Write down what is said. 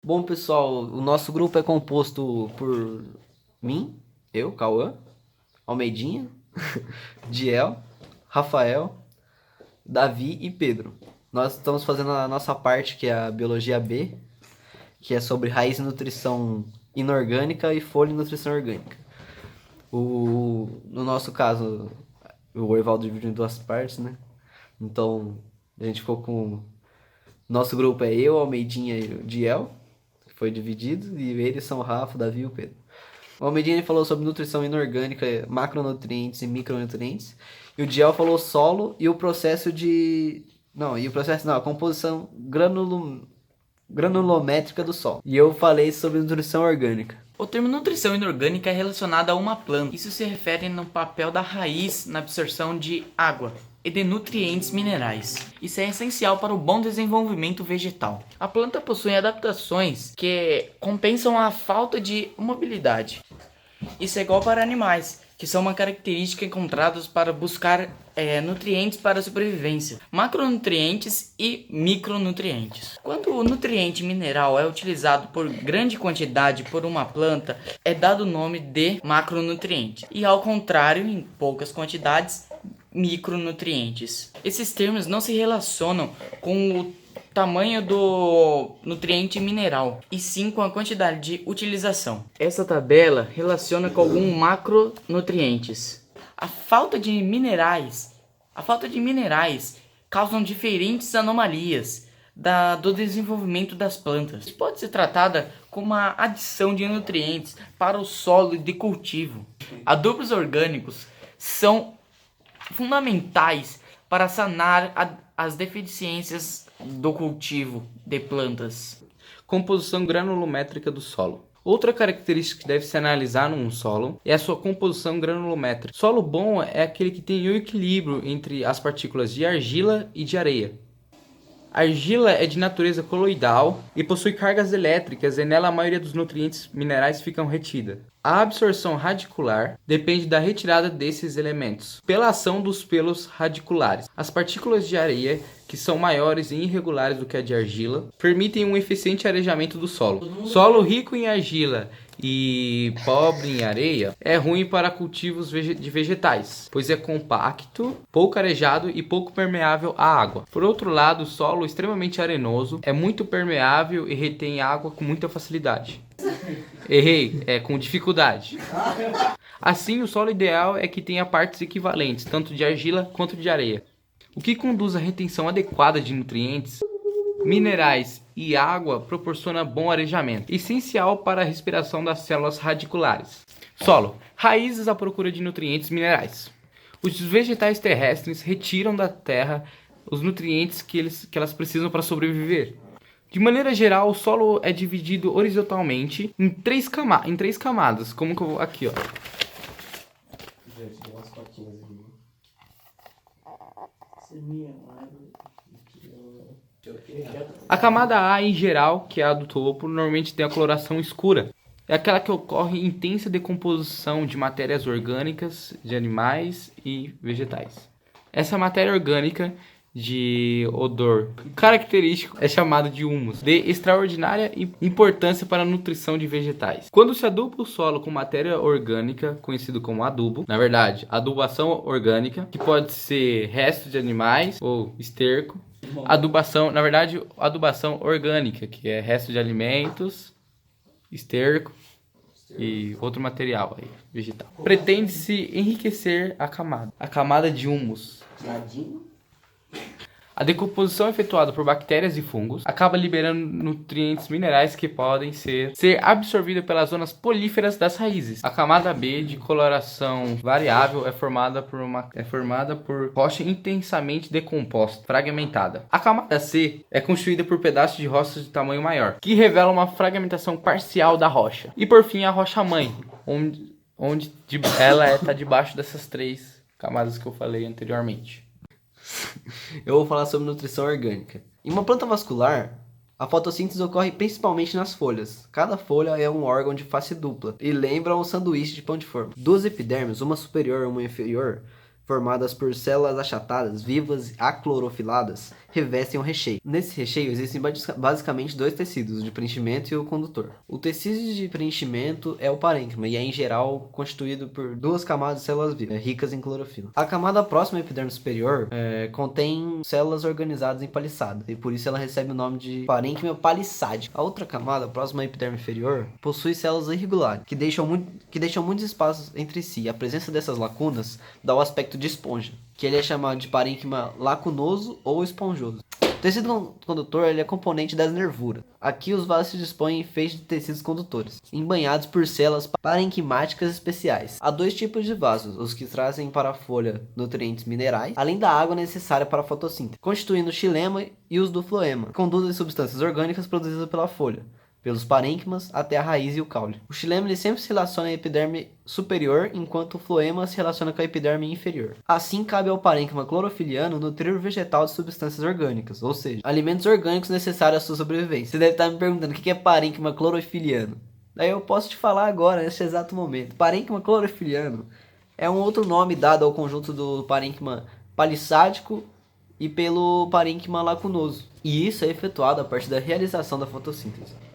Bom, pessoal, o nosso grupo é composto por mim, eu, Cauã, Almeidinha, Diel, Rafael, Davi e Pedro. Nós estamos fazendo a nossa parte, que é a Biologia B, que é sobre raiz e nutrição inorgânica e folha e nutrição orgânica. No nosso caso, o Evaldo dividiu em duas partes, né? Então, a gente ficou com... Nosso grupo é eu, Almeidinha e o Diel, que foi dividido, e eles são o Rafa, o Davi e o Pedro. O Almeidinha falou sobre nutrição inorgânica, macronutrientes e micronutrientes. E o Diel falou solo e o processo de... a composição granulométrica do solo. E eu falei sobre nutrição orgânica. O termo nutrição inorgânica é relacionado a uma planta. Isso se refere no papel da raiz na absorção de água e de nutrientes minerais. Isso é essencial para o bom desenvolvimento vegetal. A planta possui adaptações que compensam a falta de mobilidade. Isso é igual para animais, que são uma característica encontrada para buscar nutrientes para a sobrevivência, macronutrientes e micronutrientes. Quando o nutriente mineral é utilizado por grande quantidade por uma planta, é dado o nome de macronutriente, e ao contrário, em poucas quantidades, micronutrientes. Esses termos não se relacionam com o tamanho do nutriente mineral, e sim com a quantidade de utilização. Essa tabela relaciona com alguns macronutrientes. A falta de minerais causam diferentes anomalias do desenvolvimento das plantas. Pode ser tratada como uma adição de nutrientes para o solo de cultivo. Adubos orgânicos são fundamentais para sanar as deficiências do cultivo de plantas. Composição granulométrica do solo. Outra característica que deve se analisar num solo é a sua composição granulométrica. Solo bom é aquele que tem o equilíbrio entre as partículas de argila e de areia. A argila é de natureza coloidal e possui cargas elétricas, e nela a maioria dos nutrientes minerais ficam retidas. A absorção radicular depende da retirada desses elementos pela ação dos pelos radiculares. As partículas de areia, que são maiores e irregulares do que a de argila, permitem um eficiente arejamento do solo. Solo rico em argila e pobre em areia é ruim para cultivos de vegetais, pois é compacto, pouco arejado e pouco permeável à água. Por outro lado, o solo extremamente arenoso é muito permeável e retém água com muita facilidade. Errei, com dificuldade. Assim, o solo ideal é que tenha partes equivalentes, tanto de argila quanto de areia. O que conduz à retenção adequada de nutrientes, minerais e água proporciona bom arejamento, essencial para a respiração das células radiculares. Solo. Raízes à procura de nutrientes minerais. Os vegetais terrestres retiram da terra os nutrientes que elas precisam para sobreviver. De maneira geral, o solo é dividido horizontalmente em três camadas, como que eu vou aqui, ó. A camada A, em geral, que é a do topo, normalmente tem a coloração escura. É aquela que ocorre intensa decomposição de matérias orgânicas de animais e vegetais. Essa matéria orgânica de odor característico é chamado de humus, de extraordinária importância para a nutrição de vegetais. Quando se aduba o solo com matéria orgânica, conhecido como adubo, na verdade, adubação orgânica, que pode ser resto de animais ou esterco. Adubação orgânica, que é resto de alimentos, esterco e outro material aí, vegetal. Pretende-se enriquecer a camada de humus. A decomposição efetuada por bactérias e fungos acaba liberando nutrientes minerais que podem ser absorvidos pelas zonas políferas das raízes. A camada B, de coloração variável, é formada por rocha intensamente decomposta, fragmentada. A camada C é constituída por pedaços de rochas de tamanho maior, que revelam uma fragmentação parcial da rocha. E por fim, a rocha-mãe, onde ela está debaixo dessas três camadas que eu falei anteriormente. Eu vou falar sobre nutrição orgânica. Em uma planta vascular, a fotossíntese ocorre principalmente nas folhas. Cada folha é um órgão de face dupla e lembra um sanduíche de pão de forma. Duas epidermes, uma superior e uma inferior, formadas por células achatadas, vivas, aclorofiladas, revestem o recheio. Nesse recheio existem basicamente dois tecidos, o de preenchimento e o condutor. O tecido de preenchimento é o parênquima e é em geral constituído por duas camadas de células vivas, ricas em clorofila. A camada próxima à epiderme superior contém células organizadas em paliçadas e por isso ela recebe o nome de parênquima palissádico. A outra camada próxima à epiderme inferior possui células irregulares que deixam muitos espaços entre si. A presença dessas lacunas dá o aspecto de esponja, que ele é chamado de parênquima lacunoso ou esponjoso. O tecido condutor ele é componente das nervuras. Aqui os vasos se dispõem em feixes de tecidos condutores, embanhados por células parenquimáticas especiais. Há dois tipos de vasos, os que trazem para a folha nutrientes minerais, além da água necessária para a fotossíntese, constituindo o xilema e os do floema, que conduzem substâncias orgânicas produzidas pela folha, pelos parênquimas até a raiz e o caule. O xilema ele sempre se relaciona à epiderme superior, enquanto o floema se relaciona com a epiderme inferior. Assim, cabe ao parênquima clorofiliano nutrir o vegetal de substâncias orgânicas, ou seja, alimentos orgânicos necessários à sua sobrevivência. Você deve estar me perguntando o que é parênquima clorofiliano. Daí eu posso te falar agora, nesse exato momento. Parênquima clorofiliano é um outro nome dado ao conjunto do parênquima palissádico e pelo parênquima lacunoso. E isso é efetuado a partir da realização da fotossíntese.